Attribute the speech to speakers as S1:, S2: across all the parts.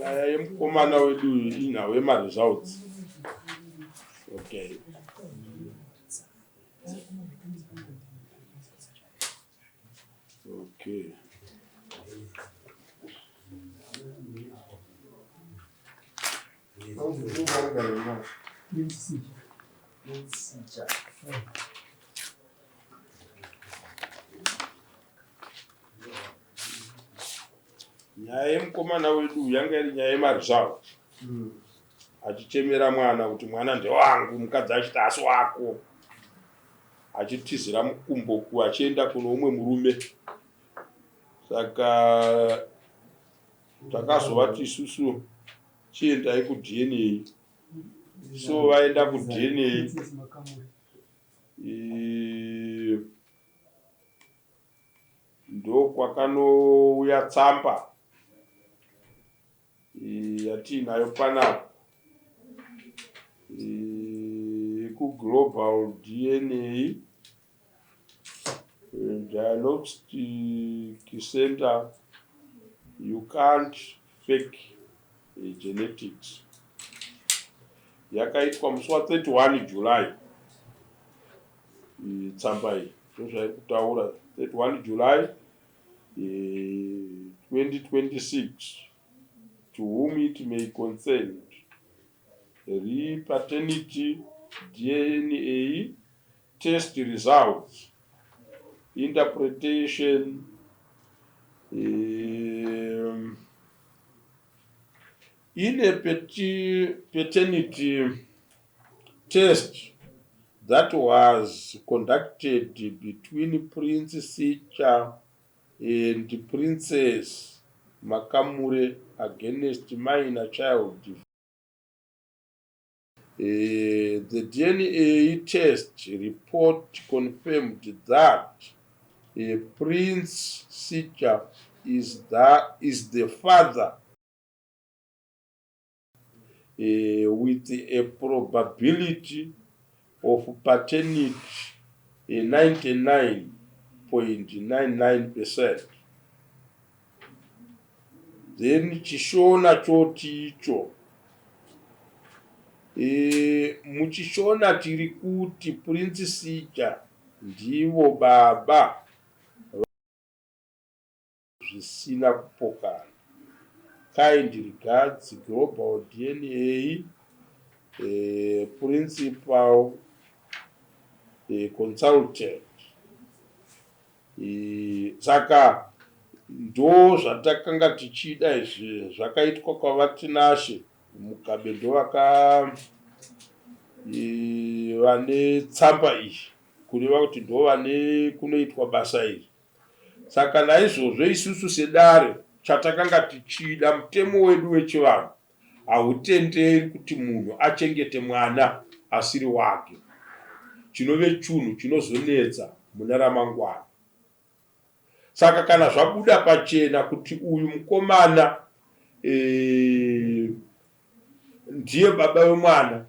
S1: nyaya yemukomana wedu inawe results. Okay. Okay. Nyaya yemukomana wedu yanga iri nyaya yemarizalti. Achichemera mwana kuti mwana ndewangu, mukadzi achiti asi wako, achitizira mukumbo achienda kuno umwe murume. Saka takazovati isusu chiendai kuDNA. So vaenda kuDNA. Ndo kwakanouya tsamba yatinayo panapo kuGlobal DNA Diagnostic Center. You can't fake genetics. Yakaitwa musi wa31 July. Tsamba iyi ndozvaikutaura 31 July 2026. To whom it may concern, paternity DNA test results, interpretation, in a paternity test that was conducted between Prince Sicha and Princess Makamure against minor child. The DNA test report confirmed that Prince Sicha is the father with a probability of paternity 99.99%. Then chishona choti icho. Muchishona tiri kuti Prince Sicha ndivo baba zvisina kupokana. Kind regards, Global DNA principal consultant. Saka ndo zvatakanga tichida izvi zvakaitwa kwavatinashe mugabe ndo vane tsamba iyi kureva kuti ndo vane kunoitwa basa iri. Saka naizvozvo isusu sedare chatakanga tichida, mutemo wedu wechivanhu hautenderi kuti munhu achengete mwana asiri wake, chinove chunhu chinozonetsa muna ramangwana. Saka kana zvabuda pachena kuti uyu mukomana ndiye baba vemwana,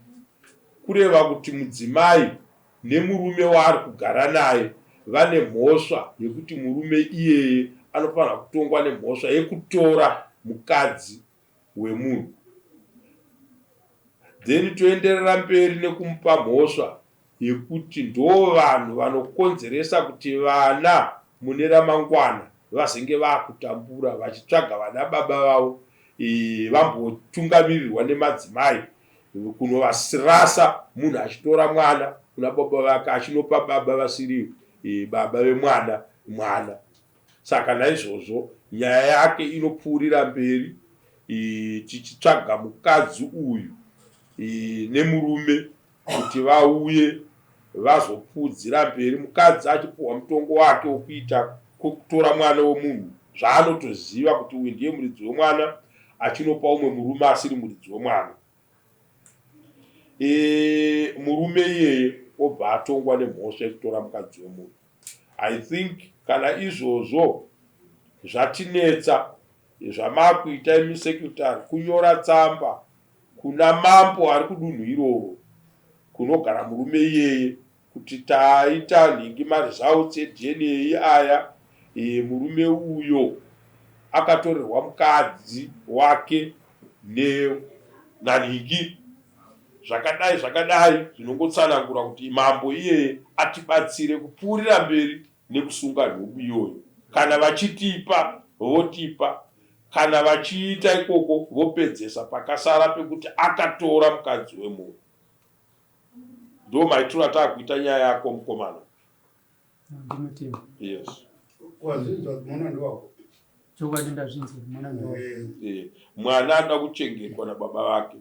S1: kureva kuti mudzimai nemurume waari kugara naye vane mhosva yekuti murume iyeye anofanira kutongwa nemhosva yekutora mukadzi wemunhu. Then toenderera mberi nekumupa mhosva yekuti ndo vanhu vanokonzeresa kuti vana mune ramangwana vazenge vakutambura vachitsvaga vana baba vavo vambotungamirirwa nemadzimai kunovasirasa, munhu achitora mwana kuna baba vake achinopa baba vasiri baba vemwana. Saka naizvozvo nyaya yake inopfuurira mberi, tichitsvaga mukadzi uyu nemurume kuti vauye vazopfuudzira mberi, mukadzi achipuhwa mutongo wake wokuita kutora mwana wemunhu zvaanotoziva kuti uyu ndiye muridzi wemwana, achinopa umwe murume asiri muridzi wemwana. Murume iyeye obva atongwa nemhosva yekutora mukadzi wemunhu. I think kana izvozvo zvatinetsa zvamakuita emisekretari kunyora tsamba kuna mambo ari kudunhu iroro kunogara murume iyeye kuti taita nhingi maresults eDNA aya, murume uyo akatorerwa mukadzi wake nenanhiki zvakadai zvinongotsanangura kuti mambo iye atibatsire kupfuurira mberi nekusunga nhubu iyoyo. Kana vachitipa votipa, kana vachiita ikoko vopedzesa pakasara pekuti akatora mukadzi wemunhu. Ndo maitiro atakuita nyaya yako mukomana. Yes. Mwana anoda kuchengetwa nababa vake.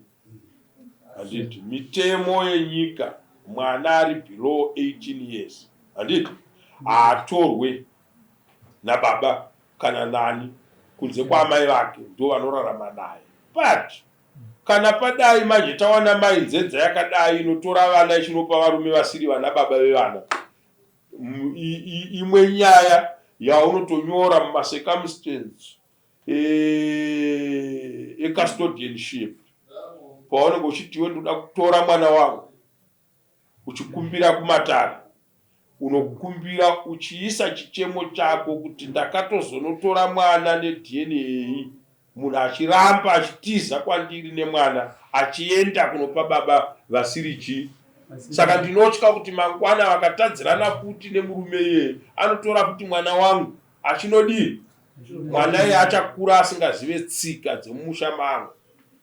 S1: Handiti mitemo yenyika mwana ari below 18 years handiti atorwe nababa kana nani kunze kwamai vake ndo vanorarama naye. But kana padai manje tawana mai nzedza yakadai inotora vana ichinopa varume vasiri vana baba vevana, imwe nyaya yaunotonyora mumacircumstance ecustodianship paunenge uchiti iwe ndoda kutora mwana wangu uchikumbira kumatare, unokumbira uchiisa chichemo chako kuti ndakatozonotora mwana neDNA, munhu achiramba achitiza kwandiri nemwana achienda kunopa baba vasirichi. Saka ndinotya kuti mangwana vakatadzirana kuti nemurume iye anotora kuti mwana wangu achinodii, mwana iye achakura asingazive tsika dzemumusha mangu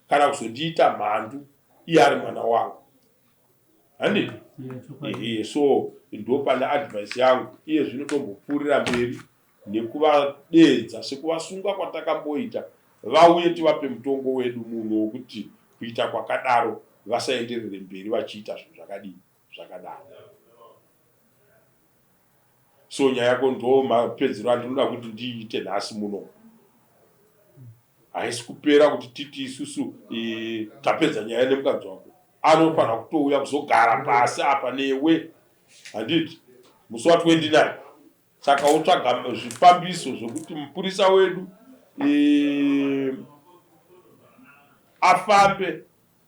S1: kana kuzondiita mhandu iye ari mwana wangu. Handiti? So ndo pane advice yangu iye zvinotombopfuurira mberi nekuvadedza sekuvasunga kwatakamboita, vauye tivape mutongo wedu munhu wokuti kuita kwakadaro vasaenderere mberi vachiita zvinhu zvakadaro. So nyaya yako ndo mapedzero andinoda kuti ndiite nhasi muno. Haisi kupera kuti titi isusu tapedza nyaya nemukadzi wako. Anofanira kutouya kuzogara pasi apa newe. Handiti? Musi wa29. Saka utsvaga zvifambiso zvokuti mupurisa wedu afambe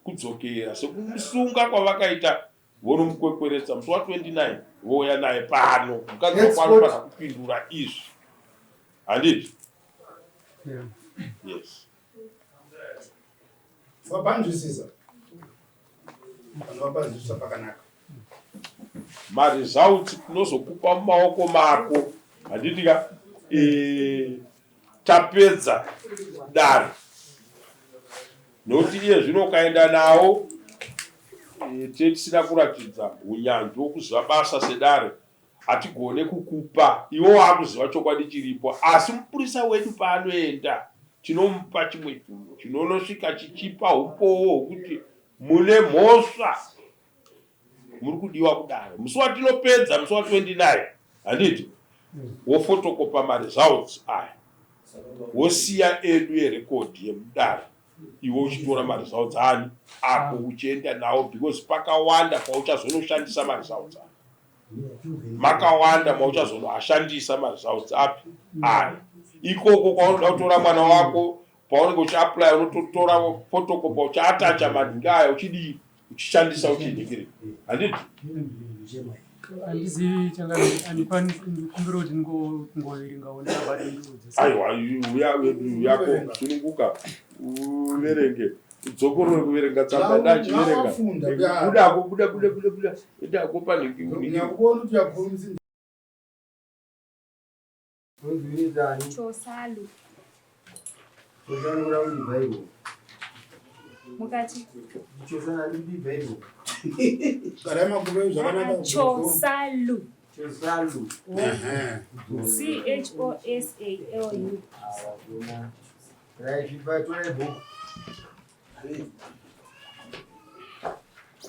S1: kudzokera sekumusunga kwavakaita vonomukwekeredza musi wa29 vouya naye pano. Mukadzi wako anofanira kupindura izvi. Handiti? Yes.
S2: Wapanzwisisa. Wapanzwisisa pakanaka.
S1: Maresults tinozokupa mumaoko mako. Handiti ka tapedza dare. Noti iye zvino kaenda nawo tisina kuratidza unyanzvi wokuziva basa sedare, hatigone kukupa iwo wakuziva chokwadi chiripo, asi mupurisa wedu paanoenda tinomupa chimwe chinhu chinonosvika chichipa upowo hwokuti mune mhosva muri kudiwa kudare. Musi watinopedza musi wa29 handiti wofotokopa maresults aya wosiya edu yerekodi yemudare, iwe uchitora maresults ani apo uchienda nawo, because pakawanda pauchazonoshandisa maresults aya, makawanda mauchazonoashandisa maresults api aya. Ikoko kwaunoda kutora mwana wako paunenge uchiapply unototora fotokopa uchiatacha madhinga aya uchidii uchishandisa uchiningire. Handiti?
S3: Handizivi handifani kumbira kuti ngoverengaona bari ndudzi.
S1: Aiwa yako sununguka uverenge dzokorore kuverenga tsamba ndachiverenga buda ndako panhingi
S2: unyakuona kuti yakhulumisa
S4: Chosalu.
S2: Chosalu kura kuti Bible.
S4: Mukati.
S2: Chosalu ndi Bible. Karama kubeyo zvakanaka.
S4: Chosalu.
S2: Chosalu.
S4: CHOSALU.
S2: Right, chipatore book.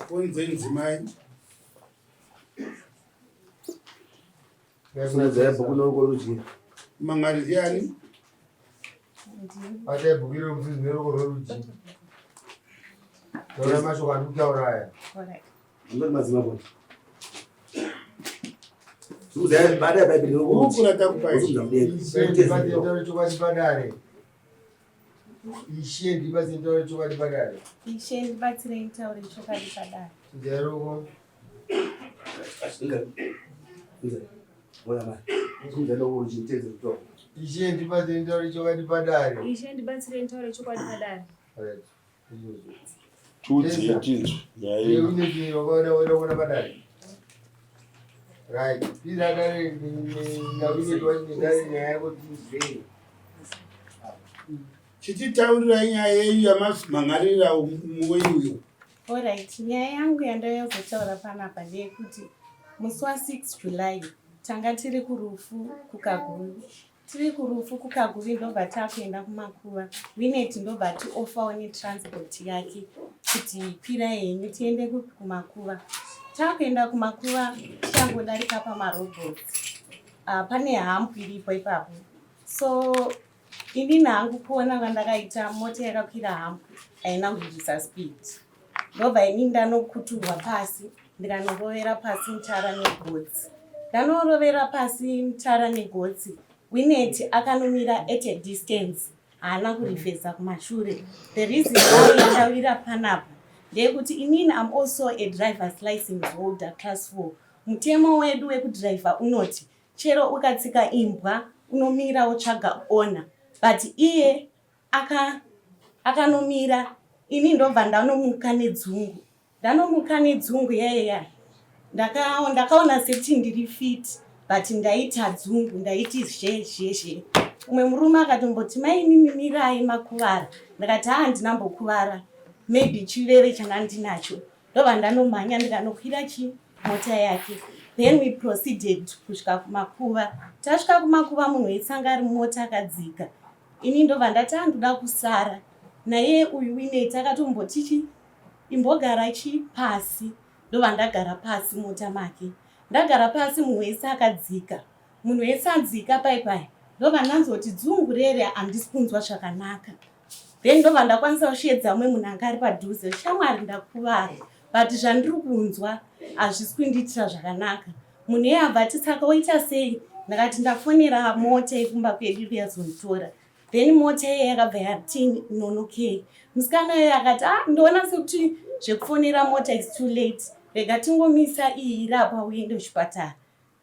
S2: Kwenze nzimai.
S5: Yakunadza bhuku norudyi.
S2: Mangariziani.
S5: Ate bhuku iro kuti neroko rorudyi. Tora mashoko andikutauraya.
S4: Alright.
S5: Ndoti madzimambo. Suza baada ya Bible roko.
S2: Ukula takupai.
S5: Ndiro chokwadi padare. Ishe ndibasi ndiro chokwadi padare.
S4: Ishe ndibatsire ntaure chokwadi padare.
S5: Ndiro asinga. Moya mai. Ndiro urujiteze kutoka. Ishe ndibasi ndiro chokwadi padare.
S4: Ishe ndibatsire ntaure chokwadi padare.
S5: Alright.
S1: Tudzi tinzwi.
S5: Yayi. Uniki wakona badali. Right. Pira dali ngavike twani dali nyaya kuti
S2: Chichitaurira nyaya yenyu yamamangarira muwenyuyo.
S4: Alright, nyaya yangu yandayozotaura panapa ndeyekuti musi wa6 July tanga tiri kurufu kuKaguvi. Tiri kurufu kuKaguvi ndobva takuenda kumakuva. Wineti ndobva tiofawo netransport yake kuti kwira henyu tiende kumakuva. Takuenda kumakuva tichangodarika pamarobots. Pane hampu iripo ipapo. So ini nangu kuona kwandakaita mota yakakwira hampu haina kudzvisa speed. Ndobva ini ndanokuturwa pasi ndikanorovera pasi mutara negotsi. Ndanorovera pasi mutara negotsi. Wineti akanomira at a distance haana kurifesa kumashure. The reason why ndawira panapa ndeyekuti inini I'm also a driver's license holder class 4. Mutemo wedu wekudhiraivha unoti chero ukatsika imbwa unomira wotsvaga ona. But iye akanomira ini ndobva ndanomuka nedzungu. Ndanomuka nedzungu yaya. Ndakaona sekuti ndiri fit but ndaita dzungu ndaiti zhezhezhe. Umwe murume akatomboti maini mimirai makuvara. Ndakati handinambokuvara. Maybe chiveve changa ndinacho. Ndobva ndanomhanya ndikanokwira mota yake. Then we proceeded kusvika kumakuva. Tasvika kumakuva munhu weitsanga ari mumota akadzika. Ini ndobva ndati handoda kusara. Naye uyu Wineti akatomboti imbogara pasi. Ndobva ndagara pasi mota make. Ndagara pasi munhu wese akadzika. Munhu wese adzika paipai. Ndobva ndanzoti dzungu rere handisi kunzwa zvakanaka. Then ndobva ndakwanisa kushedza umwe munhu anga ari padhuze. Shamwari ndakuvara. But zvandiri kunzwa hazvisi kundiitira zvakanaka. Munhu iye abva ati saka woita sei? Ndakati ndafonera mota yekumba kwedu yazonditora. Then mota iye yakabva yati nonokei. Musikana iye akati ndoona sekuti zvekufonera mota is too late. Rega tingomisa iyi irapa uende kuchipatara.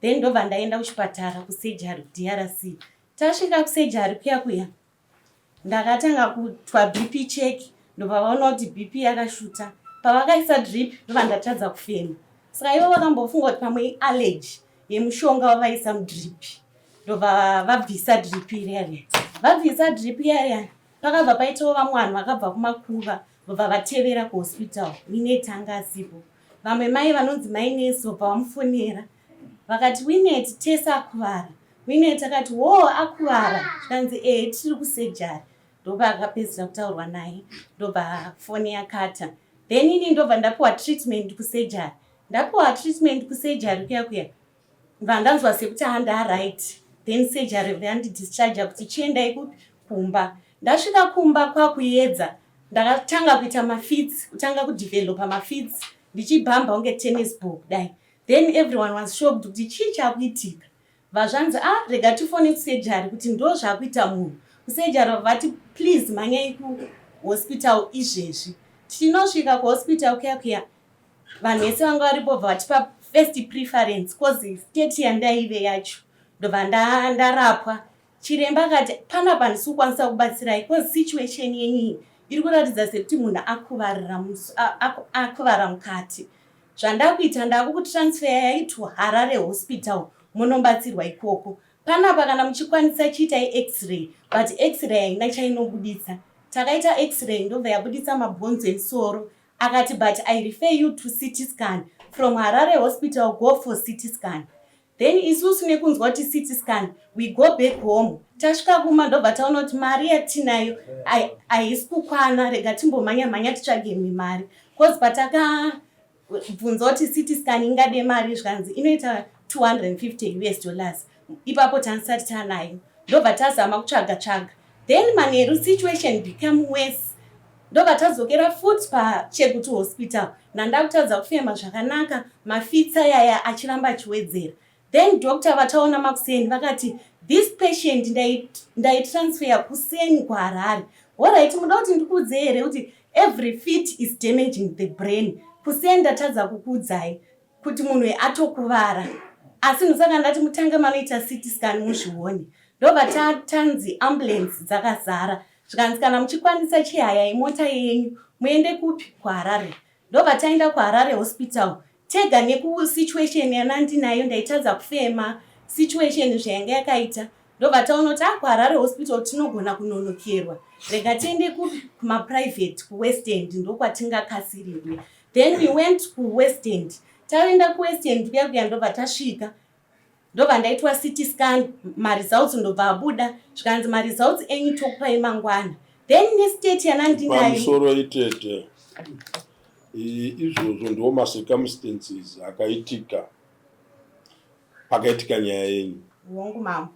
S4: Then ndobva ndaenda kuchipatara kusejari kuDRC. Tasvika kusejari kuya ndakatanga kutwa BP check. Ndobva vaona kuti BP yakashuta. Pavakaisa drip ndobva ndatadza kufema. Saka ivo vakambofunga kuti pamwe allergy yemushonga wavaisa mudrip. Ndobva vabvisa drip iyaya. Vabvisa drip iyaya. Pakabva paitawo vamwe vanhu vakabva kumakuva ndobva vatevera kuhospital. Wineti anga asipo. Vamwe mai vanonzi mai Nesi ndobva vamufonera. Vakati Wineti Tesa akuvara. Wineti akati akuvara. Zvikanzi tiri kusejari. Ndobva akapedzisa kutaurwa naye. Ndobva foni yakata. Then ini ndobva ndapiwa treatment kusejari. Ndapiwa treatment kusejari kuya. Ndanzwa sekuti right. Then sejari yandidischarge kuti chiendai kumba. Ndasvika kumba kwakuedza. Ndakatanga kuita mafeeds, kutanga kudevelopa mafeeds. Ndichibhamba unge tennis ball dai. Then everyone was shocked kuti chii chakuitika. Vazvanzi rega tifone kusejari kuti ndo zvakuita munhu. Kusejari vati please manyai kuhospital izvezvi. Tinosvika kuhospital kuya. Vanhu vese vanga varipo vatipa first preference cause state yandaive yacho. Ndobva ndarapwa. Chiremba akati panapa handisi kukwanisa kubatsirai cause situation yenyu iri kuratidza sekuti munhu akuvara mukati. Zvandakuita ndakukutransfer yai to Harare hospital munobatsirwa ikoko. Panapa kana muchikwanisa chiitai x-ray but x-ray haina chainobuditsa. Takaita x-ray ndobva yabuditsa mabhonzo esoro. Akati but I refer you to CT scan. From Harare hospital go for CT scan. Then isusu nekunzwa kuti CT scan we go back home. Tasvika kuma ndobva taona kuti mari yatinayo haisi kukwana. Rega timbomhanya titsvage mari. Cause patakabvunza kuti CT scan ingade mari zvikanzi inoita $250. Ipapo tanisati tanayo. Ndobva tazama kutsvaga. Then manheru situation became worse. Ndobva tadzokera futi paChegutu hospital. Nandakutadza kufema zvakanaka. Mafitsa yaya achiramba achiwedzera. Then doctor vataona makuseni vakati this patient ndaitransfer kuseni kuHarare. Alright, muda kuti ndikuudze here kuti every fit is damaging the brain. Kuseni ndatadza kukuudzai kuti munhu atokuvara. Asi ndosaka ndati mutange manoita CT scan muzvione. Ndobva tanzi ambulance dzakazara. zvikanzi kana muchikwanisa chihayai mota yenyu muende kupi? kuHarare. Ndobva taenda kuHarare hospital tega nekusituation yanandinayo ndaitadza kufema situation zvainge yakaita. Ndobva taona kuti kuHarare hospital tinogona kunonokerwa, rega tiende kumaprivate kuWest End ndokwatingakasirirwe. Then we went kuWest End. Taenda kuWest End kuya ndobva tasvika, ndobva ndaitwa CT scan, maresults ndobva abuda, zvikanzi maresults enyu tokupai mangwana. Then nestate yanandinayo
S1: pamusoro itete izvozvo ndo macircumstances akaitika pakaitika nyaya yenyu.
S4: Wongu mama.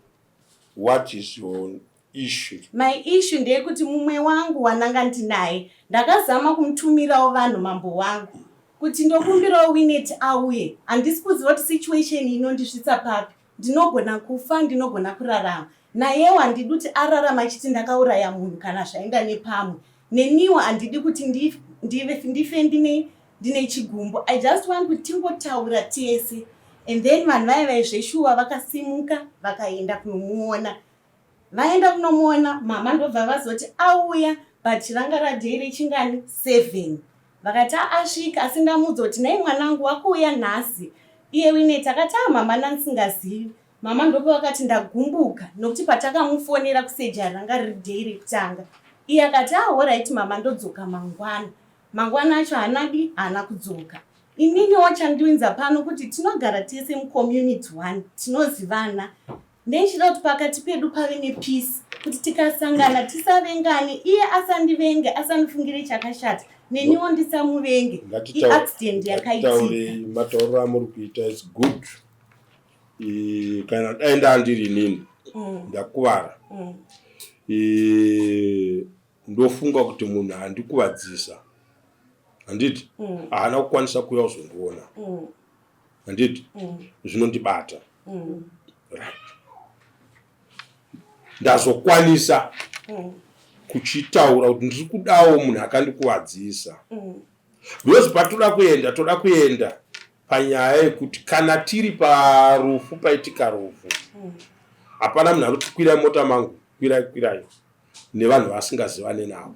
S1: What is your issue?
S4: My issue ndeyekuti mumwe wangu wananga ndinaye ndakazama kumutumirawo vanhu mambo wangu kuti ndokumbirawo Winnet auye. Handisi kuziva kuti situation inondisvitsa papi, ndinogona kufa, ndinogona kurarama. Nayewo handidi kuti ararama achiti ndakauraya munhu kana zvaenda nepamwe. Neniwo handidi kuti ndife ndine chigumbu. I just want kuti tingotaura tese. And then vanhu vaizveshuwa vakasimuka vakaenda kunomuona. Vaenda kunomuona, mama ndobva vazoti auya, but ranga radhei rechingani 7. Vakati asvika, asi ndamudza kuti nai mwanangu wakuuya nhasi. Iye Winnet akati mama nandisingazivi. Mama ndopo vakati ndagumbuka nokuti patakamufonera kusejari ranga riri dhei rekutanga. Iye akati alright mama ndodzoka mangwana. Mangwana acho haana kudzoka. Ininiwo chandiunza pano kuti tinogara tese mucommunity 1, tinozivana. Ndechida kuti pakati pedu pave nepeace, kuti tikasangana tisavengane, iye asandivenge, asandifungire chakashata, neniwo ndisamuvenge. Accident yakaitika.
S1: Matauriro amuri kuita is good. Kana daenda ndiri nini ndakuvara, ndofunga kuti munhu handikuvadzisa, handiti haana kukwanisa kuuya kuzondiona, handiti zvinondibata. Right. Ndazokwanisa kuchitaura kuti ndiri kudawo munhu akandikuvadzisa. Because toda kuenda panyaya yekuti kana tiri parufu, paitika rufu, hapana munhu ari kukwira mota mangu kwirai nevanhu vasingazivane navo.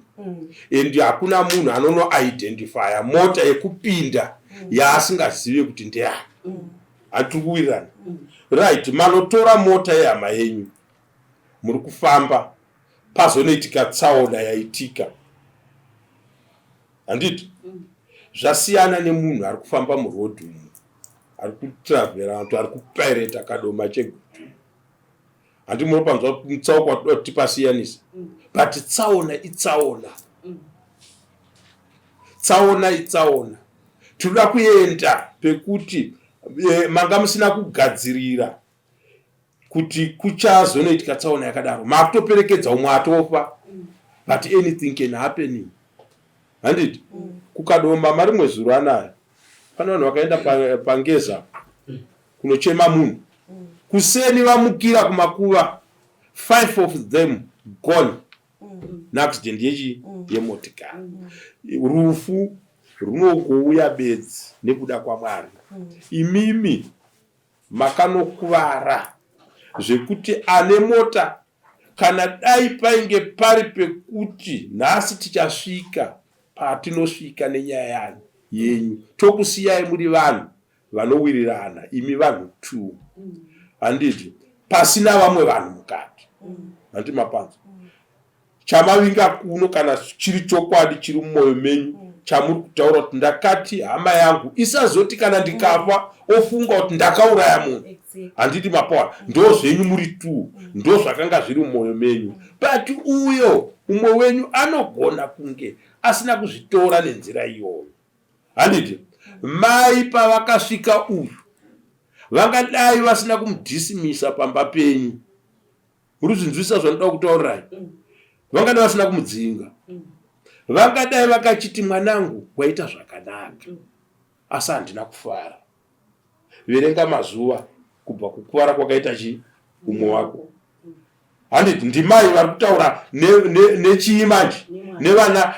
S1: And hakuna munhu anonoidentifya mota yekupinda yaasingazive kuti ndeyani. Hatiri kuwirirana. Right, manotora mota yehama yenyu, muri kufamba, pazonoitika tsaona yaitika, handiti zvasiyana nemunhu ari kufamba murodhi umu, ari kutravhera vantu, ari kupirata kadoma chegutu. Handi munopanzwa mutsauko watoda kuti pasiyanisa, but tsaona itsaona. Tsaona itsaona. Toda kuenda pekuti manga musina kugadzirira kuti kuchazonoitika tsaona yakadaro. Makutoperekedza umwe atofa, but anything can happen. Handiti kukadomba marimwe zuro anaya, pana vanhu vakaenda pangeza kunochema munhu, kuseni vamukira kumakuva, 5 of them gone neaccident yemotikari. Rufu runogouya bedzi nekuda kwaMwari. Imimi makanokuvara zvekuti ane mota, kana dai painge pari pekuti nhasi tichasvika patinosvika nenyaya yenyu, tokusiyai muri vanhu vanowirirana, imi vanhu 2, handiti pasina vamwe vanhu mukati. Handiti mapanzo chamavinga kuno, kana chiri chokwadi chiri mumwoyo menyu, chamuri kutaura kuti ndakati hama yangu isazoti kana ndikafa ofunga kuti ndakauraya munhu. Handiti mapawa ndo zvenyu muri 2, ndo zvakanga zviri mumwoyo menyu, but uyo umwe wenyu anogona kunge asina kuzvitora nenzira iyoyo. Handiti mai pavakasvika uyu vangadai vasina kumudhisimisa pamba penyu, muri kuzvinzwisa zvanoda kutaurirai, vangadai vasina kumudzinga, vangadai vakachiti mwanangu waita zvakanaka, asi handina kufara. Verenga mazuva kubva kukuvara kwakaita umwe wako. Handiti ndimai vari kutaura nechii manje,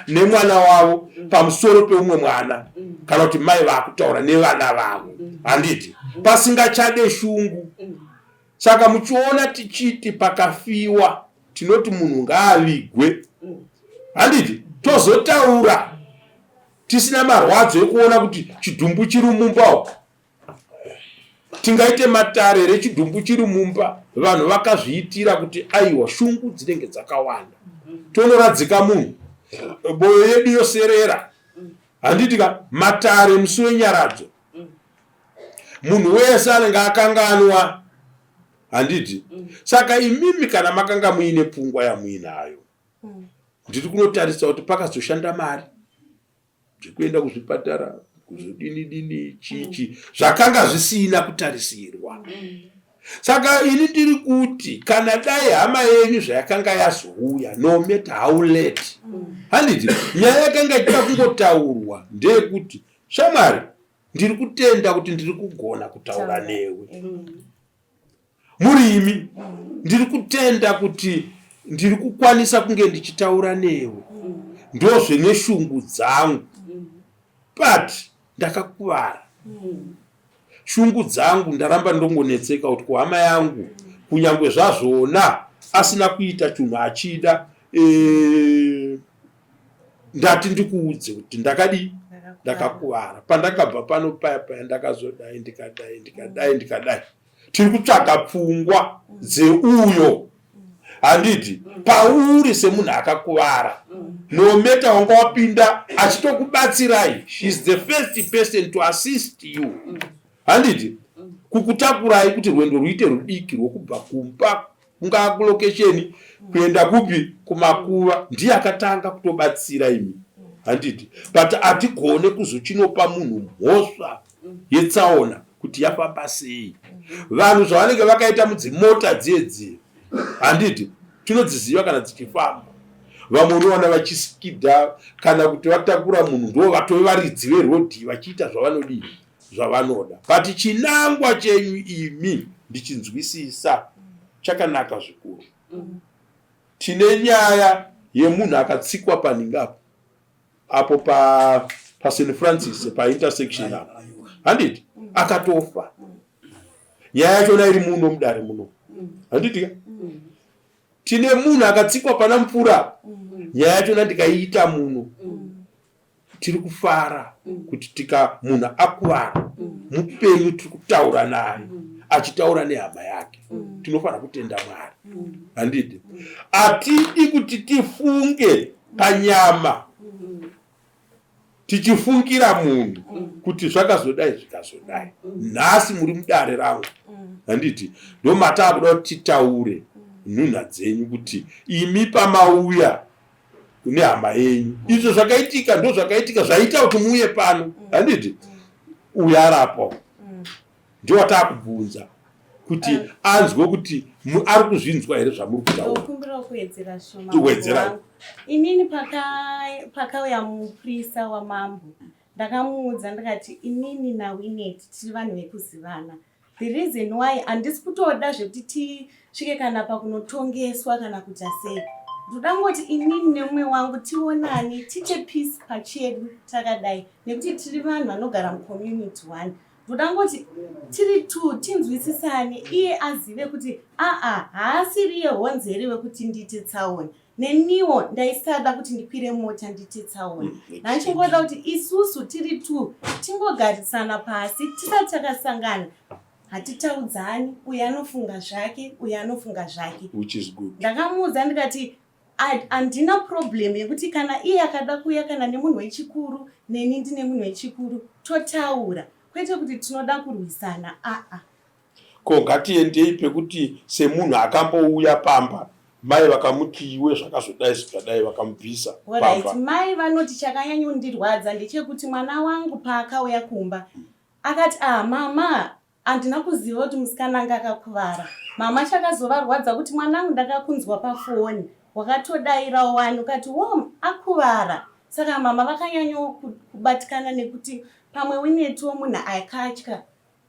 S1: nemwana wavo pamusoro peumwe mwana, kana kuti mai vakutaura nevana vavo. Handiti pasingachade shungu. Saka muchiona tichiti pakafiwa, tinoti munhu ngaavigwe tinozotaura tisina marwadzo ekuona kuti chidhumbu chiri mumba. Tingaite matare rechidhumbu chiri mumba, vanhu vakazviitira kuti aiwa shungu dzinenge dzakawanda. Tonoradzika munhu, boyo yedu yoserera. Handitika matare musi wenyaradzo. Munhu wese anenge akanganwa. Handiti. Saka imimi kana makanga muine pfungwa yamuinayo, ndiri kunotarisa kuti pakazoshanda mari zvekuenda kuzvipatara, kuzodini chichi zvakanga zvisina kutarisirwa. Saka ini ndiri kuti kana dai hama yenyu zvayakanga yazouya no matter how late, handiti nyaya yakanga ichida kungotaurwa ndeyekuti shamwari, ndiri kutenda kuti ndiri kugona kutaura newe. Murimi, ndiri kutenda kuti ndiri kukwanisa kunge ndichitaura newe. Ndozve neshungu dzangu. But ndakakuvara. Shungu dzangu ndaramba ndongonetseka kuti kuhama yangu kunyangwe zvazvona asina kuita chinhu achida, ndati ndikuudze kuti ndakakuvara. Pandakabva pano paya ndakazodai ndikadai. Tiri kutsvaga pfungwa dzeuyo. Handiti pauri semunhu akakuvara, no matter wanga wapinda achitokubatsirai, she is the first person to assist you. Handiti kukutakurai kuti rwendo ruite rudiki rwokubva kumba kungaa kulokesheni kuenda kupi kumakuva, ndiye akatanga kutobatsira imi. Handiti but atigone kuzochinopa munhu mhosva yetsaona kuti yafamba sei. Vanhu zvavanenge vakaita mudzimota dzedzi, handiti tinodziziva kana dzichifamba. Vamwe unoona vachiskidha kana kuti vatakura munhu ndo vatove varidzi verodhi vachiita zvavanoda. But chinangwa chenyu imi ndichinzwisisa chakanaka zvikuru. Tine nyaya yemunhu akatsikwa paningapo apo pa St. Francis pa intersection apo, handiti akatofa. Nyaya yachona iri muno mudare muno, handiti. Tine munhu akatsikwa pana mvura, nyaya yachona ndikaiita muno. Tiri kufara kuti munhu akuvara mupenyu, tiri kutaura naye achitaura nehama yake. Tinofanira kutenda Mwari, handiti. Atidi kuti tifunge panyama tichifungira munhu kuti zvakazodai zvikazodai. Nhasi muri mudare rangu, handiti ndo matakuda kuti titaure nhunha dzenyu kuti imi pamauya kune hama yenyu izvo zvakaitika ndo zvakaitika zvaita kuti muuye pano, handiti uyo arapo ndio watakubvunza kuti anzwe kuti ari kuzvinzwa here zvamuri kutaura.
S4: Ndokumbira kuwedzera shoma. Inini pakauya muprista wamambo ndakamuudza ndikati inini naWinnet tiri vanhu vekuzivana. The reason why handisi kutoda zvekuti tisvike kana pakunotongeswa kana kuita sei. Ndoda ngoti inini nemumwe wangu tionane tiite peace pachedu takadai nekuti tiri vanhu vanogara mucommunity one. Ndoda ngoti tiri two tinzwisisane, iye azive kuti haasiri yehonzeri wekuti ndite tsaona. Neniwo ndaisada kuti ndikwire mota ndite tsaona. Ndichingoda kuti isusu tiri two tingogarisana pasi tisati takasangana. Hatitaudzani, uyu anofunga zvake, uyu anofunga zvake.
S1: Which is good.
S4: Ndakamuudza ndikati handina problem yekuti kana iye akada kuuya kana nemunhu wechikuru neni ndine munhu wechikuru totaura, kwete kuti tinoda kurwisana.
S1: Ko ngatiendei pekuti semunhu akambouya pamba mai vakamuti iwe zvakazodai zvakadai vakamubvisa pamba.
S4: Alright, mai vanoti chakanyanyondirwadza ndechekuti mwana wangu paakauya kumba akati mama handina kuziva kuti musikana anga akakuvara. Mama chakazovarwadza kuti mwanangu ndakakunzwa pafoni wakatodairawo wani ukati akuvara. Saka mama vakanyanyo kubatikana nekuti pamwe Winnet munhu akatya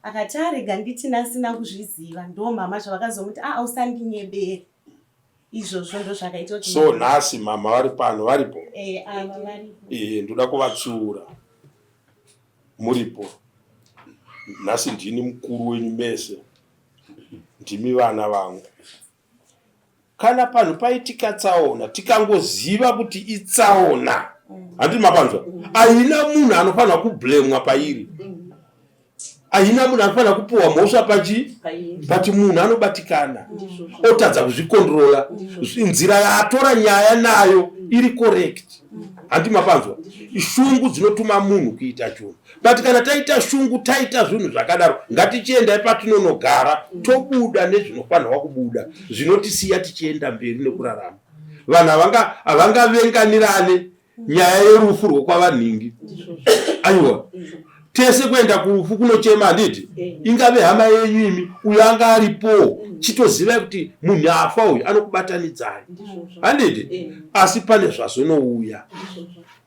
S4: akati arega nditi nasina kuzviziva. Ndo mama zvavakazomuti usandinyebere. Izvozvo ndo zvakaita kuti
S1: so nhasi mama vari pano varipo.
S4: Ava varipo.
S1: Ndoda kuvatsiura muripo. Nhasi ndini mukuru wenyu mese, ndimi vana vangu. Kana panhu paitika tsaona tikangoziva kuti itsaona Handi mapanzwa. Aina munhu anofanira kublamwa pairi. Aina munhu anofanira kupuwa mhosva pati munhu anobatikana. Otadza kuzvikontrola. Nzira yaatora nyaya nayo iri correct. Handi mapanzwa. Shungu dzinotuma munhu kuita chinhu. But kana taita shungu taita zvinhu zvakadaro, ngatichienda patinonogara tobuda nezvinofanirwa kubuda. Zvinotisiya tichienda mberi nekurarama. Vanhu havangavenganirane nyaya yerufu rwokwavanhingi. Aiwa. Tese kuenda kurufu kunochema handiti. Ingave hama yenyu imi uyo anga aripo chitoziva kuti munhu afa uyu anokubatanidzai. Handiti. Asi pane zvazonouya.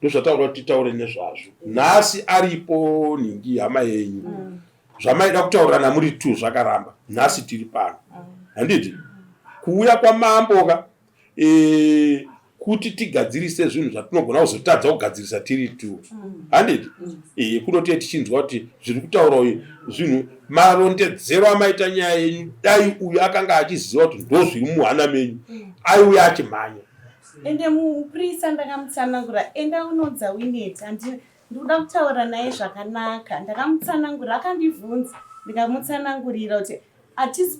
S1: Ndozvataura kuti titaure nezvazvo. Nhasi aripo nhingi hama yenyu. Zvamaida kutaurirana muri 2 zvakaramba. Nhasi tiri pano. Handiti. Kuuya kwamamboka kuti tigadzirise zvinhu zvatinogona kuzotadza kugadzirisa tiri 2. Handiti. Kunoti tichinzwa kuti zviri kutaura uyu zvinhu marondedzero amaita nyaya yenyu dai uyu akanga achiziva kuti ndozviri muhana menyu aiuya achimhanya.
S4: Ende muprisa ndakamutsanangura enda unodza Winnet ndikuda kutaura naye zvakanaka. Ndakamutsanangura akandibvunza ndikamutsanangurira kuti atisi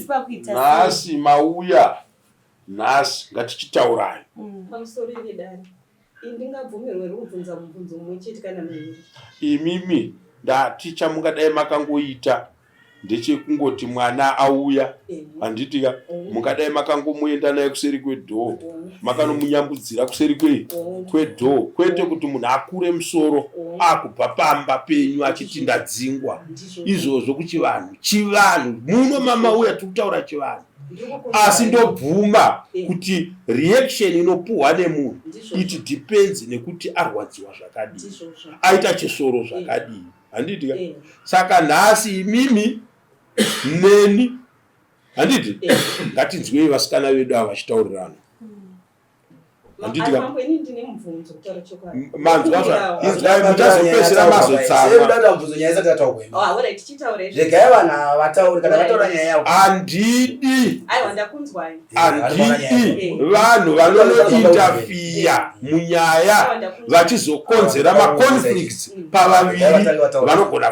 S4: pakuita
S1: nhasi mauya nhasi ngatichitaurai.
S6: Pamusoro pedare indingabvumirwe kubvunza mubvunzo mumwe chete kana miviri.
S1: Imimi ndati chamungadai makangoita ndechekungoti mwana auya handitika mungadai makangomuenda naye kuseri kwedhoo makanomunyambudzira kuseri kwedhoo kwete kuti munhu akure musoro akubva pamba penyu achiti ndadzingwa. Izvozvo chivanhu muno mamauya tiri kutaura chivanhu. Asi ndobvuma kuti reaction inopuhwa nemunhu it depends nekuti arwadziwa zvakadii, aita chisoro zvakadii. Handitika. Saka nhasi imimi neni handiti ngatinzwei vasikana vedu ava vachitaurirana. Handitika. Manzwa zvainzwai muchazopedzera mazotsama. Handidi vanhu vanonointerfere munyaya vachizokonzera maconflicts pavaviri vanogona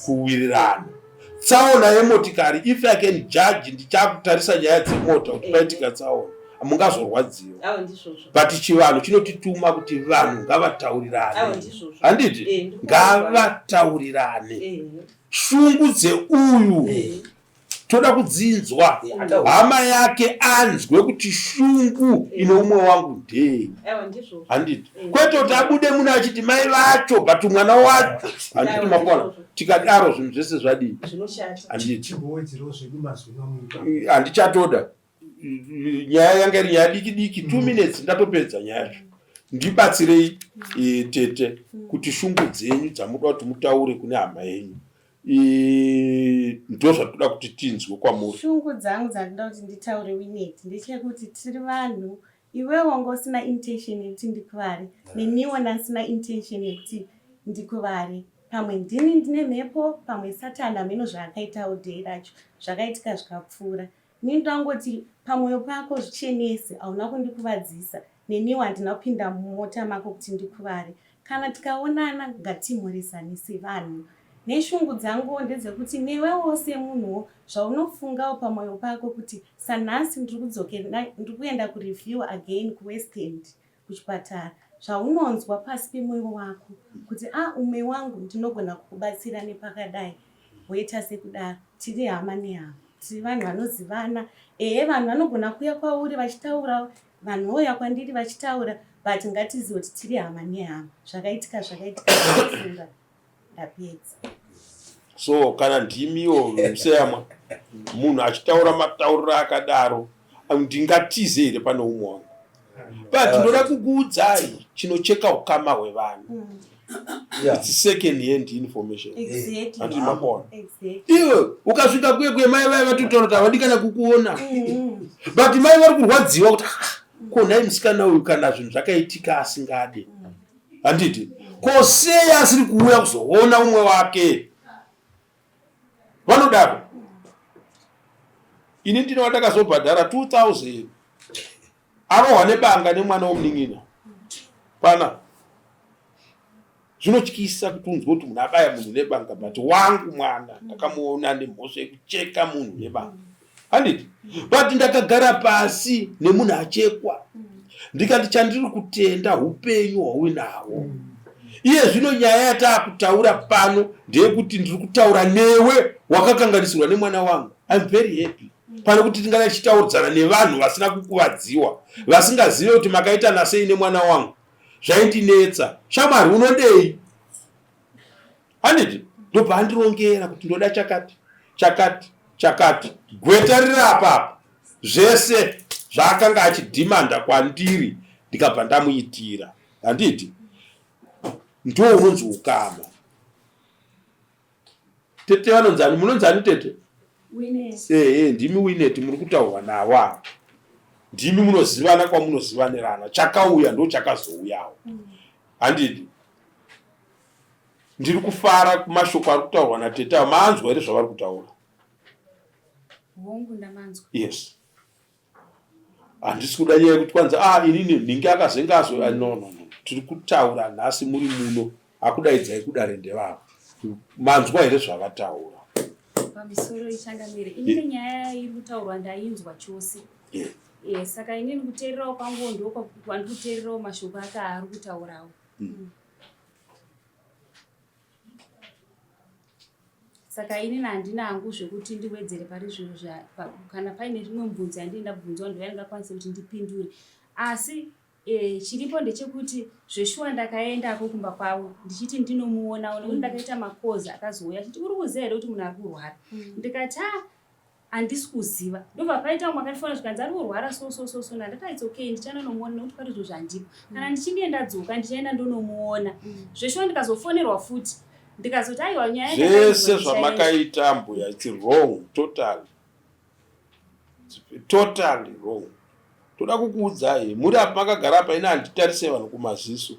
S1: kuwirirana. Tsaona yemotikari if I can judge ndichakutarisa nyaya dzemota kuti paitika tsaona mungazorwadziwa. But chivanhu chinotituma kuti vanhu ngavataurirane. Handiti ngavataurirane. Shungu dzeuyu toda kudzinzwa. Hama yake anzwe kuti shungu ine umwe wangu ndei. Handiti kwete kuti abude munhu achiti mai vacho but mwana wacho. Handiti mapona tikadaro zvinhu zvese zvadii. Handiti handichatoda nyaya yanga iri nyaya diki 2 minutes ndatopedza nyaya yacho. Ndibatsirei tete kuti shungu dzenyu dzamuda kuti mutaure kune hama yenyu ndo zvatoda kuti tinzwe kwamuri.
S4: Shungu dzangu dzandinoda kuti nditaure Winnet ndechekuti tiri vanhu, iwewo ngosina intention yekuti ndikuvare neniwo ndasina intention yekuti ndikuvare. Pamwe ndine mhepo, pamwe Satani ameno zvaakaitawo dhei racho zvakaitika zvikapfuura. Ndangoti pamwoyo pako zvichenese hauna kundikuvadzisa, neniwo handina kupinda mumota mako kuti ndikuvare. Kana tikaonana ngatimhoresane sevanhu. Neshungu dzangu ndedzekuti newewo semunhuwo zvaunofungawo pamwoyo pako kuti sanhasi ndiri kuenda kureview again kuWest End kuchipatara, zvaunonzwa pasi pemwoyo wako kuti umwe wangu ndinogona kukubatsira nepakadai woita sekudaro. Tiri hama nehama, tiri vanhu vanozivana. Vanhu vanogona kuuya kwauri vachitaura, vanhu vouya kwandiri vachitaura, but ngatizive kuti tiri hama nehama. Zvakaitika zvakafunga ndapedza.
S1: So kana ndimiwo museyamwa munhu achitaura matauriro akadaro ndingatize here pane umwe wangu. But ndoda kukuudzai chinocheka ukama hwevanhu. It's second hand information.
S4: Exactly.
S1: Iwe ukasvika kuye mai vai vatotaura kuti havadikana kukuona. But mai vari kurwadziwa kuti konai musikana uyu kana zvinhu zvakaitika asingade. Handiti ko sei asiri kuuya kuzoona umwe wake. Vanodaro. Ini ndino watakazobhadhara 2000 arohwa nebanga nemwana womunin'ina. pana zvinotyisa kuti unzwe kuti munhu abaya munhu nebanga but wangu mwana ndakamuona nemhosva yekucheka munhu nebanga handiti but ndakagara pasi nemunhu achekwa ndikati chandiri kutenda upenyu hwauinawo iye zvino nyaya yataakutaura pano ndeyekuti ndiri kutaura newe wakakanganisirwa nemwana wangu. I'm very happy pane kuti tingada tichitauridzana nevanhu vasina kukuvadziwa vasingazive kuti makaitana sei nemwana wangu. Zvaindinetsa shamwari unodei handiti ndobva andirongera kuti ndoda chakati gweta riri apapo zvese zvaakanga achidhimanda kwandiri ndikabva ndamuitira handiti ndo unonzi ukama. Tete vanonzani munonzani tete? Ndimi Wineti muri kutaurwa nawa ndimi munozivana kwamunozivanirana chakauya ndo chakazouyawo handiti ndiri kufara kumashoko ari kutaurwa natete avo maanzwa here zvavari kutaura? Yes. Handisi kuda nyaya yekuti kwanza inini ninge akazengazo no tiri kutaura nhasi muri muno akudaidzai kudare ndevavo manzwa here zvavataura
S7: pamisoro ichangamire inini nyaya iri kutaurwa ndainzwa chose. Saka inini kuteererawo kwangu ndoko kwandiri kuteererawo mashoko ake ari kutaurawo. Saka inini handina hangu zvekuti ndiwedzere pari zvinhu kana paine rimwe mubvunzo yandiri ndabvunzwa ndiva ndingakwanisa kuti ndipindure asi chiripo ndechekuti zveshuwa ndakaendako kumba kwavo ndichiti ndinomuonawo nekuti ndakaita makoza akazouya achiti uri kuziva here kuti munhu ari kurwara ndikati handisi kuziva ndobva paita umwe akatifonera zvikanzi ari kurwara so ndakati it's okay ndichanonomuona nekuti pari izvo zvandipo kana ndichinge ndadzoka ndichaenda ndonomuona zveshuwa ndikazofonerwa futi ndikazoti aiwa nyaya
S1: zvese zvamakaita mbuya it's wrong totally wrong. Toda kukuudzai muri apa makagara paina handitarise vanhu kumaziso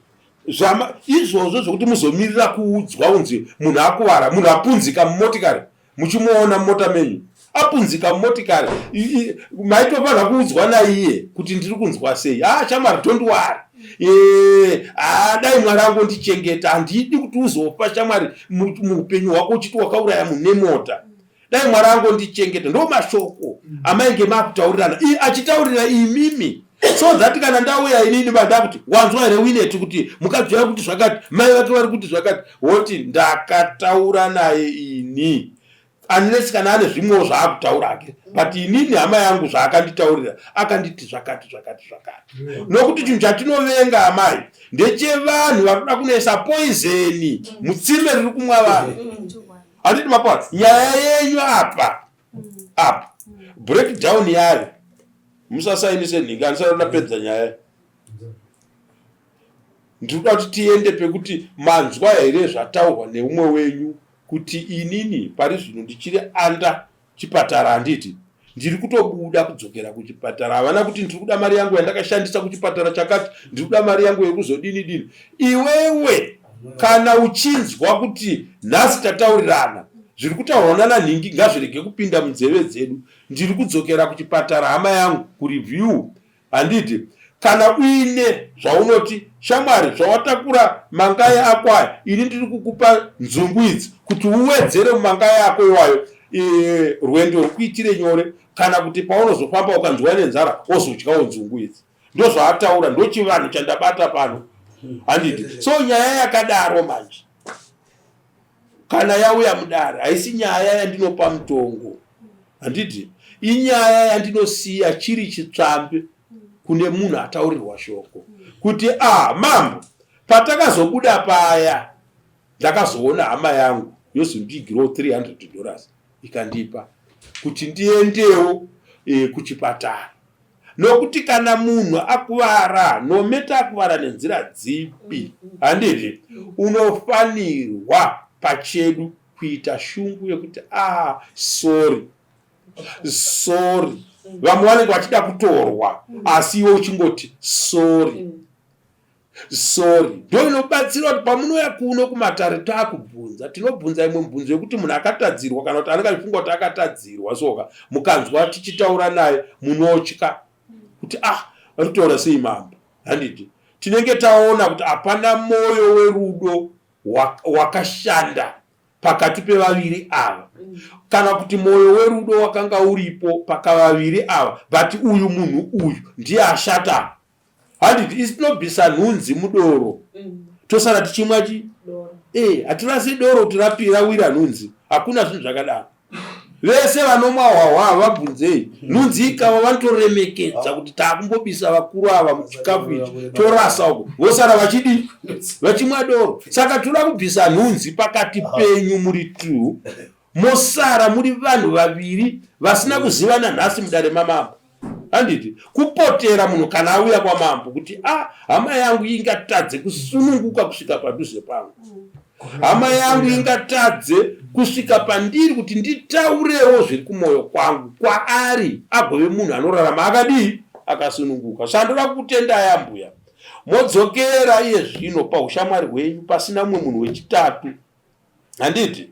S1: izvozvo zvokuti muzomirira kuudzwa unzi munhu akuvara munhu apunzika mumotikari muchimuona mumota menyu apunzika mumotikari maitofanira kuudzwa naiye kuti ndiri kunzwa sei shamwari don't worry dai mwari angu ndichengeta handidi kuti uzopa shamwari muupenyu hwako uchiti wakauraya munhu nemota dai mwari angu ndichengeta ndo mashoko amainge makutaurirana achitaurira imimi so that kana ndauya inini banda kuti wanzwa here Wineti kuti mukadzi wari kuti zvakati mai vake vari kuti zvakati woti ndakataura naye ini unless kana ane zvimwewo zvaakutaurake but inini hama yangu zvaakanditaurira akanditi zvakati nokuti chinhu chatinovenga amai ndechevanhu vari kuda kunoisa poizeni mutsime riri kumwa vanhu handiti mapona nyaya yenyu apa breakdown yayo musasainise nhingi handisarona pedza nyaya ndikuda kuti tiende pekuti manzwa here zvataurwa neumwe wenyu kuti inini pari zvino ndichiri anda chipatara handiti ndiri kutobuda kudzokera kuchipatara havana kuti ndiri kuda mari yangu yandakashandisa kuchipatara chakati ndiri kuda mari yangu yekuzodini iwewe kana uchinzwa kuti nhasi tataurirana zviri kutaurwa nanhingi ngazvirege kupinda munzeve dzedu ndiri kudzokera kuchipatara hama yangu kureview handiti kana uine zvaunoti shamwari zvawatakura mangai ako aya ini ndiri kukupa nzungu idzi kuti uwedzere mumangai ako iwayo rwendo rukuitire nyore kana kuti paunozofamba ukanzwa nenzara ozodyawo nzungu idzi ndo zvaataura ndo chivanhu chandabata pano handiti so nyaya yakadaro manje kana yauya mudare haisi nyaya yandinopa mutongo handiti inyaya yandinosiya chiri chitsvambe kune munhu ataurirwa shoko kuti mambo patakazobuda paya ndakazoona hama yangu yozondigirawo $300 ikandipa kuti ndiendewo kuchipatara nokuti kana munhu akuvara nometa akuvara nenzira dzipi handiti unofanirwa pachedu kuita shungu yekuti sorry vamwe vanenge vachida kutorwa asi iwe uchingoti sorry ndo inobatsira kuti pamunouya kuno kumatare taakubvunza tinobvunza imwe mubvunzo yekuti munhu akatadzirwa kana kuti anenge achifunga kuti akatadzirwa soka mukanzwa tichitaura naye munotya kuti ritaura sei mambo handiti tinenge taona kuti hapana moyo werudo wakashanda pakati pevaviri ava, kana kuti moyo werudo wakanga uripo pakavaviri ava, but uyu munhu uyu ndiye ashata. Handiti isinobvisa nhunzi mudoro tosara tichimwa chi hatirasi doro tirapira wira nhunzi, hakuna zvinhu zvakadaro. Vese vanomwa hwahwa vabvunzei, nhunzi ikava vanotoremekedza kuti takumbobisa vakuru ava muchikafu ichi torasa uko, vosara vachidi vachimwa doro. Saka toda kubvisa nhunzi pakati penyu muri two, mosara muri vanhu vaviri vasina kuzivana nhasi mudare mamambo. Handiti kupotera munhu kana auya kwamambo kuti hama yangu ingatadze kusununguka kusvika padhuze pangu, hama yangu ingatadze kusvika pandiri kuti nditaurewo zviri kumwoyo kwangu kwaari, agove munhu anorarama akadii akasununguka. Sandoda kutendai ambuya, modzokera iye zvino paushamwari hwenyu pasina mumwe munhu wechitatu. Handiti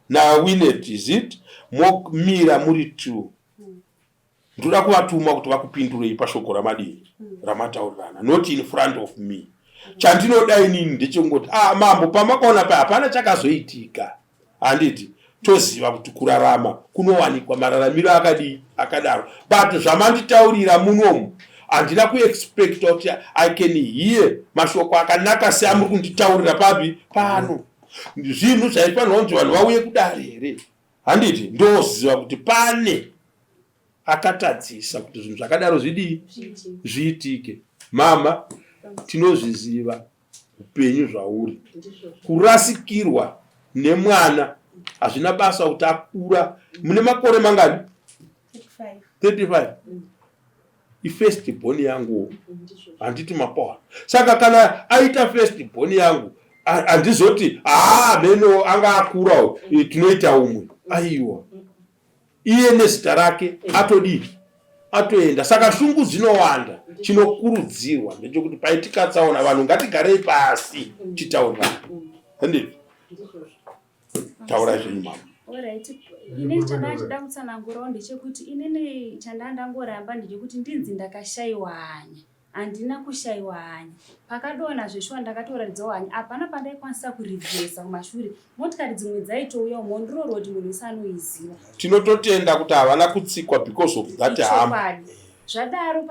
S1: naWinnet is it, momira muri two. Ndoda kuvatuma kuti vakupindurei pashoko ramadini ramataurirana, not in front of me. Chandinoda inini ndechongoti mambo pamakaona pa hapana chakazoitika. Handiti toziva kuti kurarama kunowanikwa mararamiro akadaro, but zvamanditaurira munomu handina kuexpecta kuti I can hear mashoko akanaka seamuri kunditaurira papi pano. Zvinhu zvaifanirwa kuti vanhu vauye kudare here. Handiti ndoziva kuti pane akatadzisa kuti zvinhu zvakadaro zviitike. Mama, tinozviziva upenyu zvauri, kurasikirwa nemwana hazvina basa kuti akura. Mune makore mangani? 35. Ifirst born yangu handiti mapawa. Saka kana aita first born yangu handizoti meno anga akura tinoita umwe. Aiwa, iye nezita rake atoenda. Saka shungu dzinowanda. Chinokurudzirwa ndechekuti paitika tsaona vanhu ngatigarei pasi titaurana. Handiti taura zvenyu mama.
S7: Alright, ine chandachida kutsanangurawo ndechekuti inini chandandangoramba ndechekuti ndinzi ndakashayiwa hanya. Handina kushayiwa hanya. Pakadona zveshuwa ndakatoratidzawo hanya, hapana pandaikwanisa kurivhesa kumashure. Motikari dzimwe dzaitouya umo ndoroti munhu usanoiziva.
S1: Tinototenda kuti havana kutsikwa because of that harm.
S7: Zvadaro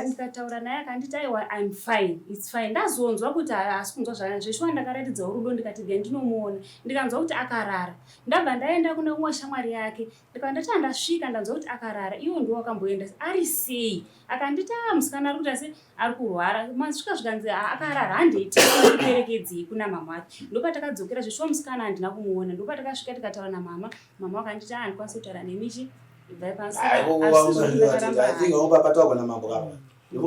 S7: ndikataura naye akanditi aiwa I'm fine, it's fine. Ndazonzwa kuti haasi kunzwa zvakanaka. Zveshuwa ndakaratidza rudo ndikati ndinomuona. Ndikanzwa kuti akarara. Ndabva ndaenda kune umwe shamwari yake. Ndikandati ndasvika ndanzwa kuti akarara. Iwo ndiwo akamboenda. Ari sei? Akanditi musikana ari kuti asi ari kurwara. Masvika zvikanzi akarara handeiti kuperekedzei kuna mama wake. Ndopatakadzokera zveshuwa musikana handina kumuona. Ndopatakasvika tikataura namama. Mama wakanditi handikwanisi kutaura nemichi.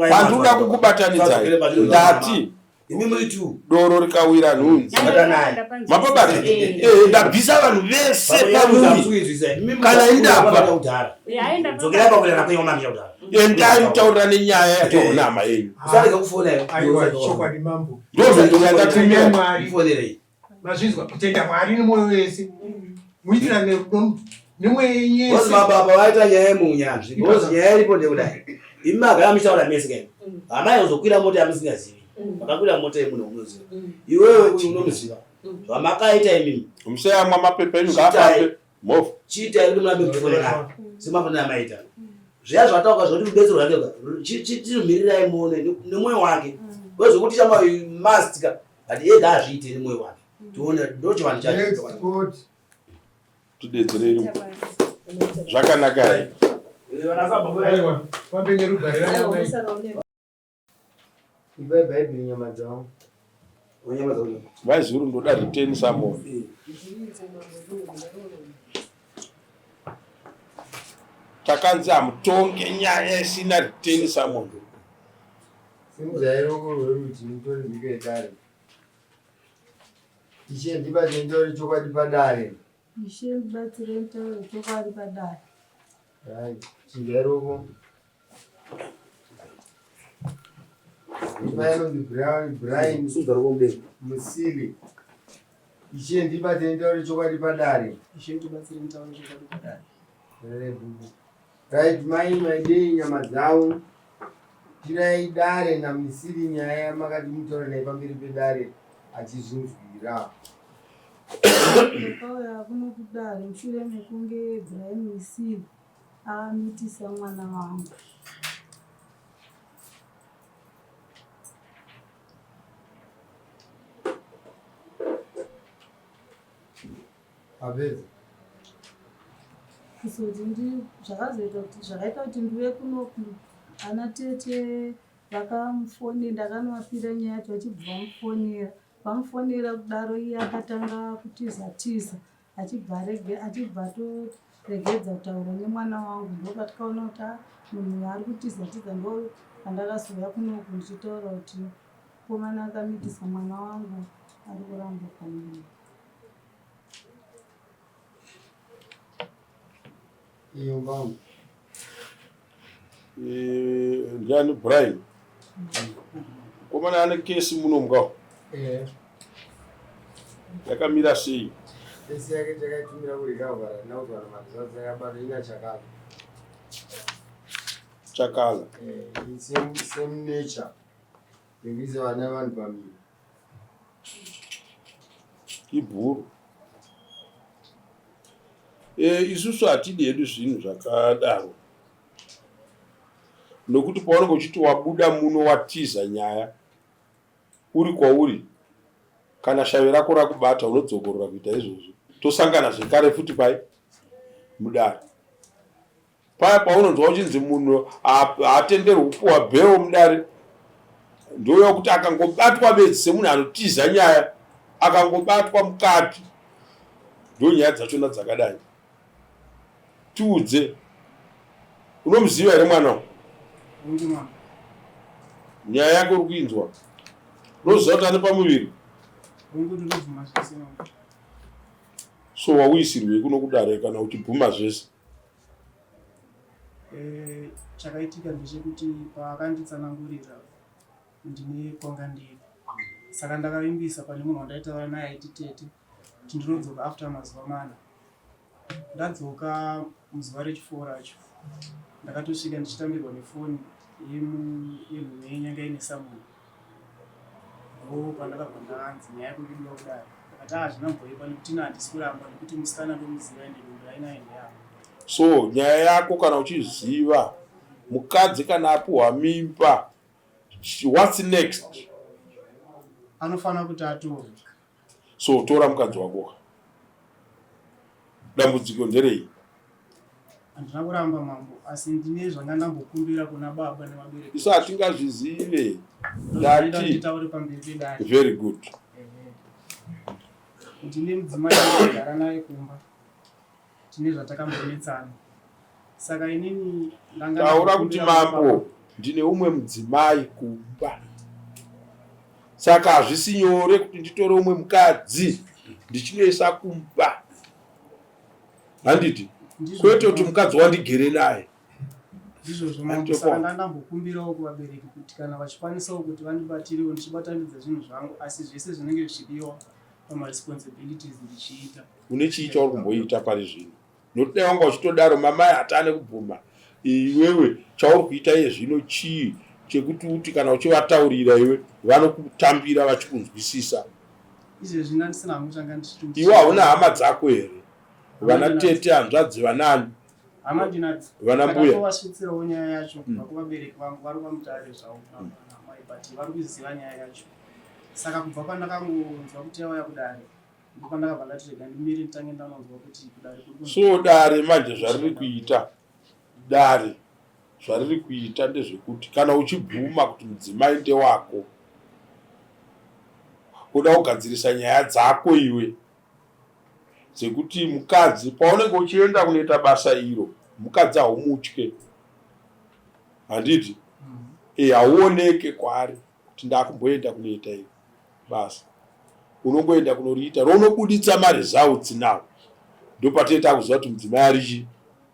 S7: Panduda kukubatanidza ndati doro rikawira nhunzi mapabati ndabvisa vanhu vese pamuri kana indabva endai mutaurira nenyaya yatonama yenyu
S2: mazvizwa kutenda Mwari nemwoyo wese muitira
S5: Bosi mababa waita nyaya yemunyanzvi. Bosi nyaya iripo ndekudai. Imagara mitaura mese kene. Amai uzokwira mota yamusingazivi. Makakwira mota yemunhu unoziva. Iwewe unomuziva. Zvamakaita imimi.
S1: Musayamwa mapepa enyu ngapape. Mofu.
S5: Chiita kuti murambe kufonera. Semafonera maita. Zviya zvatauka zvoti kudetserwa ndega. Chinomirirai muone nemwoyo wake. Wezokuti chama must ati ega azviite nemwoyo wake. Tuone ndocho vanhu chacho.
S1: Tudetserei zvakanaka here. Vaizuru ndoda riteni samoni. Takanzi hamutonge nyaya isina riteni samoni.
S8: Ishe ndibate ndori chokwadi padare.
S9: Ishe batsire mtauro chokwadi padare.
S8: Right. Chigeroko. Ibairo di Brian
S5: Sudarombe.
S8: Musili. Ishe ndibate ndori chokwadi padare.
S9: Ishe batsire mtauro chokwadi padare.
S8: Right, my day nyama dzao. tirai dare namisiri nyaya yamakati mutaura naye pamberi pedare achizunzwira.
S9: Ndakauya kuno kudare mushure mekunge Ibrahim Misiri amitisa mwana wangu.
S8: Apedza
S9: Kusoti zvakaita kuti ndive kunoku ana tete vakamufonera, ndakanowapira nyaya yacho vachibva vamufonera kudaro iye akatanga kutiza achibva toregedza kutaura nemwana wangu. Ndopatikaona kuti munhu ari kutiza ndo pandakazouya kunoku ndichitaura kuti komana akamitisa mwana wangu ari kuramba panini.
S8: iyo mbangu
S1: Ndiani Brian. Komana ane kesi muno mugao. Yakamira sei?
S8: esi yake takaitumira kurikavhara nautwana mazisazi yakabata ina
S1: Chakala.
S8: same nature yekuisa vana vanhu pamiri.
S1: Ibhuru. Isusu hatidi hedu zvinhu zvakadaro. Nokuti paunenge uchiti wabuda muno watiza nyaya uri kwauri, kana shavi rako rakubata unodzokorora kuita izvozvo. Tosangana zvekare futi pai mudare. Paya paunonzwa uchinzi munhu haatenderwi kupuwa bheo mudare, ndoyo kuti akangobatwa bedzi semunhu anotiza nyaya, akangobatwa mukati, ndo nyaya dzachona dzakadai. Tiudze, unomuziva here mwana? Nyaya yako uri kuinzwa, unoziva kuti ane pamuviri. So wauisirwei kuno kudare kana uchibvuma zvese?
S3: Chakaitika ndechekuti paakanditsanangurira ndine kwanga ndiri, saka ndakavimbisa pane munhu wandaitaura naye aiti tete kuti ndinodzoka after mazuva mana. Ndadzoka muzuva rechiforo racho ndakatosvika ndichitambirwa nefoni yenhume yenyanga ine Samuel. Ndo pandakabva ndakanzi nyaya yako ndinoda kudaro. Ndakati hazvinamboipa nekuti handisi kuramba nekuti musikana ndomuziva ende dumbu rainaende yavo.
S1: So nyaya yako kana uchiziva mukadzi kana apuhwa mimba, what's next?
S3: Anofanira kuti atorwe.
S1: So tora mukadzi wako. Dambudziko nderei?
S3: Handina kuramba mambo, asi ndine zvanga ndambokumbira kuna baba nevabereki.
S1: Isu hatingazvizive.
S3: Ndataure pamberi pedare.
S1: Very good.
S3: Ndine mudzimai anogara naye kumba, tine zvatakambonetsana. Saka inini
S1: taura kuti mambo ndine umwe mudzimai kumba, saka hazvisi nyore kuti nditore umwe mukadzi ndichinoisa kumba. Handiti kwete kuti mukadzi wandigere naye.
S3: Ndizvozvo mambo, saka ndandambokumbirawo kuvabereki kuti kana vachikwanisawo kuti vandibatirewo ndichibatanidza zvinhu zvangu, asi zvese zvinenge zvichidiwa pamaresponsibilities ndichiita.
S1: Une chii chauri kumboita pari zvino? Nokuti dai wanga uchitodaro mamai hatane kubvuma. Iwewe chauri kuita iye zvino chii chekuti uti kana uchivataurira iwe vanokutambira vachikunzwisisa?
S3: Izvezvi ndandisina hangu changa ndichitumira.
S1: Iwe hauna hama dzako here? Vana tete, hanzvadzi, vanani?
S3: Hama ndinadzo.
S1: Vana mbuya.
S3: Ndakatowasvitsirawo nyaya yacho kubva kuvabereki vangu, vari pamutare zvavo namai, but vari kuziva nyaya yacho. Saka kubva pandakangonzwa kuti yauya kudare, ndipo pandakabva ndati rega ndimire nditange ndanonzwa kuti kudare kuri.
S1: So dare manje zvariri kuita, dare zvariri kuita ndezvekuti kana uchibvuma kuti mudzimai ndewako, uda kugadzirisa nyaya dzako iwe dzekuti mukadzi paunenge uchienda kunoita basa iro, mukadzi haumutye. Handiti? Hauoneke kwaari kuti ndakumboenda kunoita iro basa. Unongoenda kunoriita rounobuditsa maresults nawo. Ndo patinoita kuziva kuti mudzimai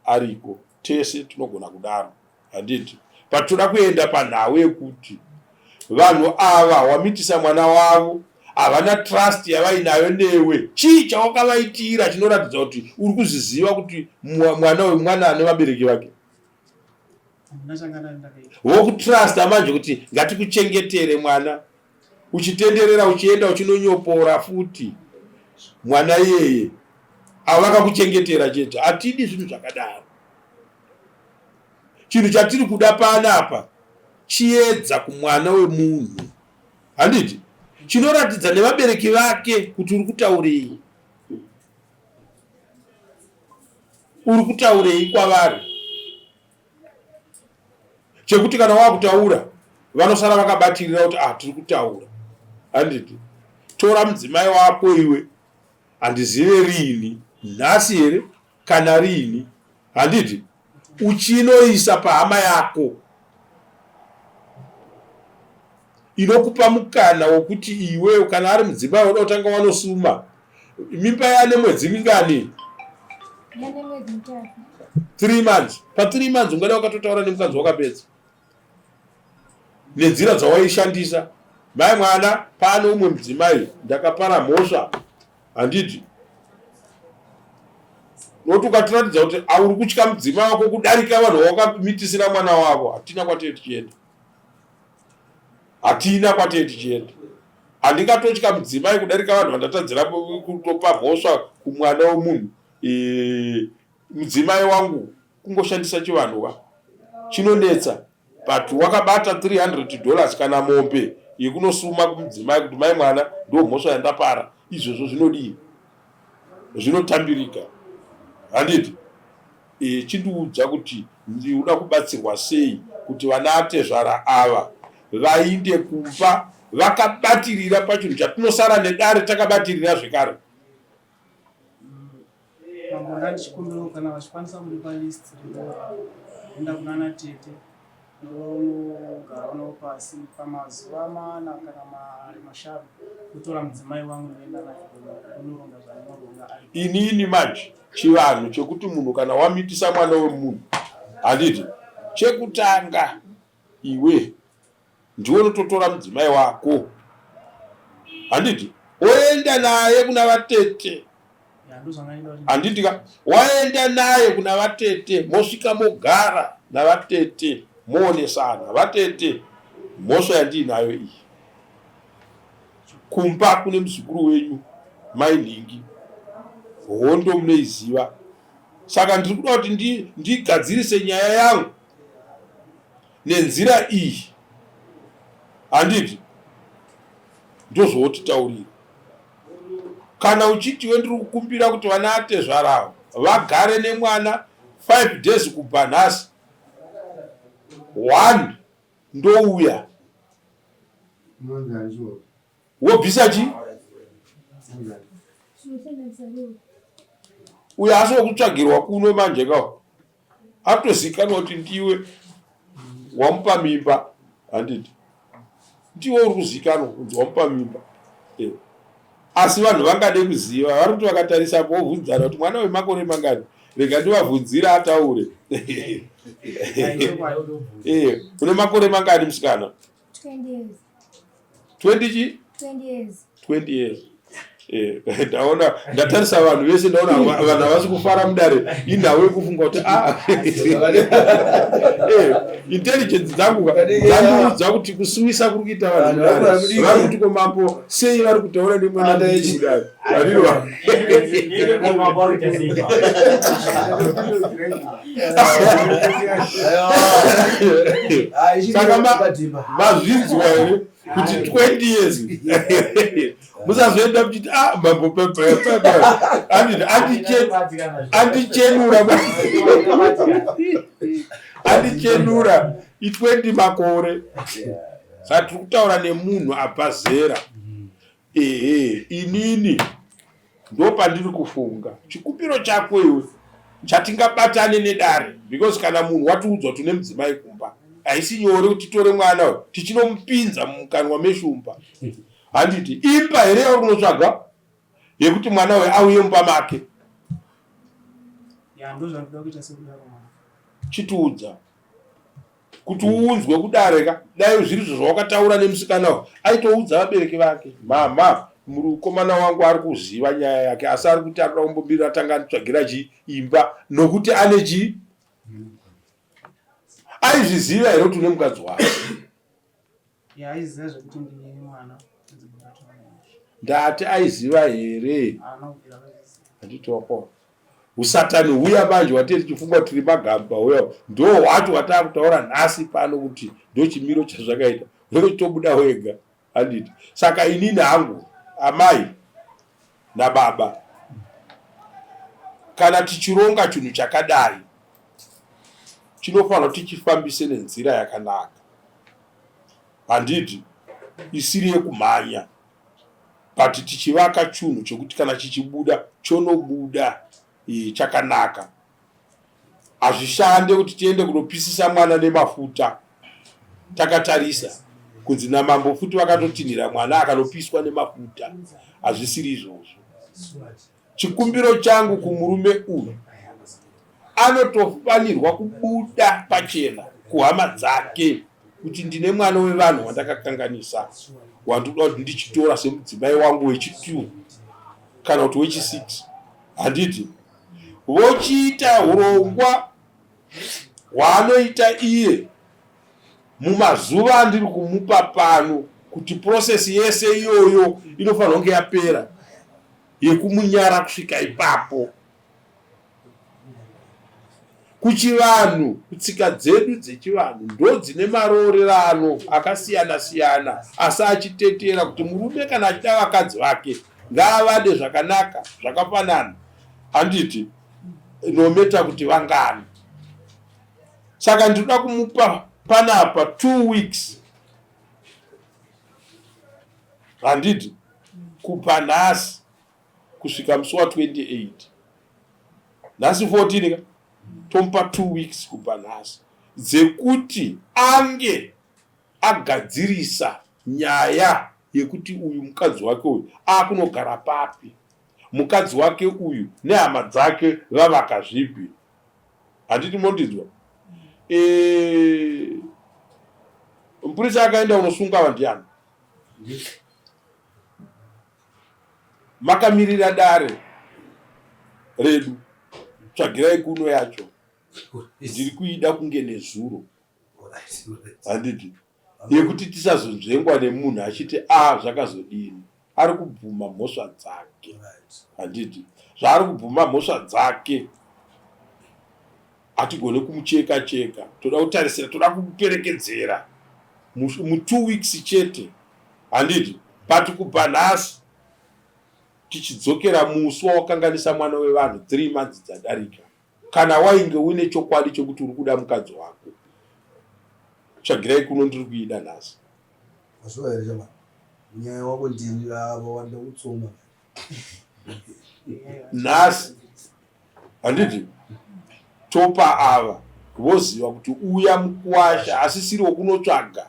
S1: ariko. Tese tinogona kudaro. Handiti? Patinoda kuenda panhau yekuti vanhu ava wamitisa mwana wavo havana trust yavainayo newe. Chii chawakavaitira chinoratidza kuti uri kuziziva kuti mwana wemwana ane vabereki vake? Wokutrasta manje kuti ngatikuchengetere mwana uchitenderera uchienda uchinonyopora futi mwana yeye avakakuchengetera chete. Atidi zvinhu zvakadaro. Chinhu chatiri kuda panapa chiedza kumwana wemunhu. Handiti chinoratidza nevabereki vake kuti uri kutaurei. Uri kutaurei kwavari. Chekuti kana wakutaura vanosara vakabatirira kuti tiri kutaura. Handiti tora mudzimai wako iwe, handizive rini, nhasi here kana rini, handiti uchinoisa pahama yako inokupa mukana wokuti iwe kana ari mudzimai unoda kutanga wanosuma. Mimba yane mwedzi mingani? 3 months. Pa 3 months ungada wakatotaura nemukadzi wakapedza nenzira dzawaishandisa. Mai mwana, pano umwe mudzimai ndakapara mhosva, handiti noti ukatiratidza kuti auri kutya mudzimai wako kudarika vanhu wakamitisira mwana wavo. Hatina kwatiri tichienda. Hatina kwatiri tichienda. Handingatotya mudzimai kudarika vanhu vandatadzira kutopa mhosva kumwana womunhu. Mudzimai wangu kungoshandisa chivanhuwa chinonetsa, but wakabata $300 kana mombe yekunosuma kumudzimai kuti mai mwana ndo mhosva yandapara. Izvozvo zvinodii? Zvinotambirika. Handiti chindiudza kuti ndinoda kubatsirwa sei kuti vana atezvara ava vainde kumba vakabatirira pachinhu chatinosara nedare takabatirira zvekare.
S3: Mangona ndichikumbira kana vachikwanisa kundipa list enda kunana tete ndogara nawo pasi pamazuva 4 kana mashanu kutora mudzimai wangu noenda naye kunoronga zvaanoronga.
S1: Inini manje chivanhu chekuti munhu kana wamitisa mwana wemunhu, handiti chekutanga iwe ndiwe unototora mudzimai wako, handiti oenda naye kuna vatete. Handiti waenda naye kuna vatete, mosvika mogara navatete, moonesana. Vatete, mhosva yandinayo iyi, kumba kune muzukuru wenyu mainhingi, hondo munoiziva. Saka ndiri kuda kuti ndigadzirise nyaya yangu nenzira iyi, handiti ndozvotitaurira. Kana uchitiwe ndiri kukumbira kuti vana atezvaravo vagare nemwana 5 days kubva nhasi, 1 ndouya wobvisa chi uyo asi wokutsvagirwa kuno manje kawo atozikanwa kuti ndiwe wamupa mimba. Handiti ndiwe uri kuzikanwa kunzi wamupa mimba. Asi vanhu vangade kuziva, vari kuti vakatarisapo vobvunzana kuti mwana wemakore mangani, rega ndivabvunzira ataure. Une makore mangani musikana?
S10: 20 years.
S1: 20 chi?
S10: 20 years. 20
S1: years. Ndaona ndatarisa vanhu vese, ndaona vanhu havasi kufara mudare inhau yekufunga kuti intelligence dzangu dzandiudza kuti kusuwisa kuri kuita vanhu vari kuti komambo sei vari kutaura nemwana wechidare. Saka mazvinzwa here kuti 20 years musazoenda kuchiti mambo pepepepe andichenura 20 makore. Saka tiri kutaura nemunhu abva zera. Inini ndo pandiri kufunga chikumbiro chako iwe chatingabatane nedare, because kana munhu watiudzwa tune mudzimai kumba haisi nyore kuti tore mwana tichinomupinza mumukanwa meshumba. Handiti imba here yauri kunotsvaga yekuti mwana we auye mumba make. Chitiudza kuti uunzwe kudareka. Dai zviri zvawakataura nemusikana aitoudza vabereki vake, mama mukomana wangu ari kuziva nyaya yake, asi ari kuti arikuda kumbobira tanga anditsvagira imba nokuti ane chi. Aizviziva here kuti une mukadzi wake?
S3: Aiziva zvekuti ndine mwana.
S1: Ndati aiziva here? Handiti wako. Usatani huya manje wateti tichifunga tiri magamba huya ndo watu watakutaura nhasi pano kuti ndo chimiro chazvakaita. Wewe tobuda wega. Handiti. Saka inini hangu amai na baba kana tichironga chinhu chakadai chinofanira tichifambise nenzira yakanaka. Handiti isiri yekumhanya. But tichivaka chinhu chokuti kana chichibuda chonobuda chakanaka. Hazvishande kuti tiende kunopisisa mwana nemafuta. Takatarisa kunzi namambo futi vakatotinhira mwana akanopiswa nemafuta. Hazvisiri izvozvo. Chikumbiro changu kumurume uyu anotofanirwa kubuda pachena kuhama dzake kuti ndine mwana wevanhu wandakakanganisa, wandoda kuti ndichitora semudzimai wangu wechi2 kana kuti wechi6. Handiti vochiita urongwa hwaanoita iye mumazuva andiri kumupa pano kuti process yese iyoyo inofanira kunge yapera yekumunyara kusvika ipapo. Kuchivanhu, kutsika dzedu dzechivanhu ndo dzine maroorerano akasiyana siyana, asi achitetera kuti murume kana achida vakadzi vake ngaavade zvakanaka zvakafanana. Handiti nometa kuti vangani. Saka ndinoda kumupa panapa 2 weeks. Handiti kupa nhasi kusvika musi wa28. Nhasi 14 ka tomupa 2 weeks kupa nhasi dzekuti ange agadzirisa nyaya yekuti uyu mukadzi wake uyu akunogara papi, mukadzi wake uyu nehama dzake vavaka zvipi. Handiti mondinzwa? Mupurisa akaenda unosunga vandiani makamirira dare redu, tsvagirai kuno yacho ndiri kuida kunge nezuro. Handiti yekuti tisazonzvengwa nemunhu achiti zvakazodini. Ari kubvuma mhosva dzake. Handiti zvaari kubvuma mhosva dzake hatigone kumucheka cheka. Toda kutarisira, toda kumuperekedzera mu2 weeks chete. Handiti pati kupa nhasi tichidzokera musi wawakanganisa mwana wevanhu 3 months dzadarika. Kana wainge une chokwadi chokuti uri kuda mukadzi wako, tsvagirai kuno ndiri kuida nhasi.
S5: Masuwa here chama. Nyaya wako ndini avo wanda kutsoma.
S1: Nhasi. Handiti topa ava voziva kuti uya mukuwasha asisiri wokunotsvaga.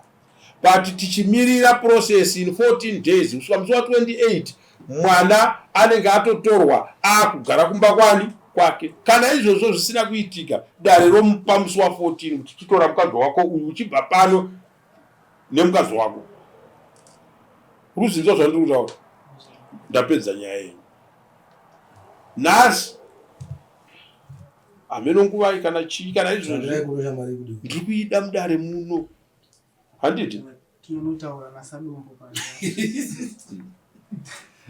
S1: But tichimirira process in 14 days kusvika musi wa28 mwana anenge atotorwa akugara kumba kwani kwake. Kana izvozvo zvisina kuitika, dare romupa musi wa14 kuti titora mukadzi wako uyu uchibva pano nemukadzi wako. Ruzivo zvandiri kutaura. Ndapedza nyaya yenyu. Nhasi hameno nguva kana chii kana izvozvo ndiri kuida mudare muno. Handiti
S3: tinotaura nasadombo pano.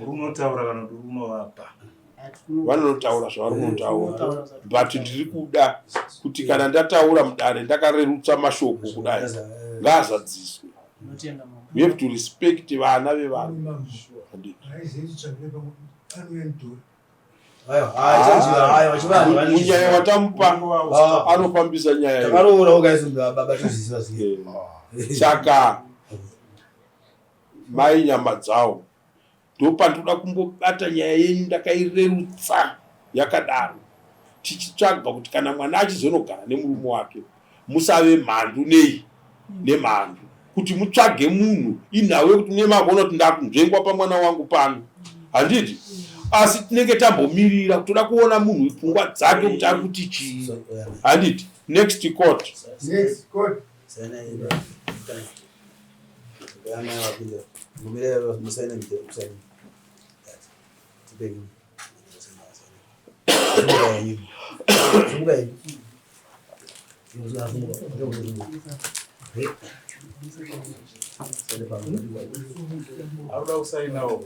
S2: Runotaura kana kuti runovapa.
S1: Vanotaura zvavarikunotaura, but ndiri kuda kuti kana ndataura mudare ndakarerutsa mashoko kudai ngaazadziswe. We have to respect vana vevanhu. Munyaya watamupa anofambisa nyaya. Saka mai nyama dzavo ndopandinoda kumbobata nyaya yenyu ndakairerutsa yakadaro, tichitsvaga kuti kana mwana achizonogara nemurume wake musave mhandu nemhandu, kuti mutsvage munhu inhawe kuti nemagona kuti ndakunzvengwa pamwana wangu pano. Handiti asi tinenge tambomirira kutoda kuona munhu wepfungwa dzake kuti ari kuti chii. Handiti next court.
S11: Auda usainawo.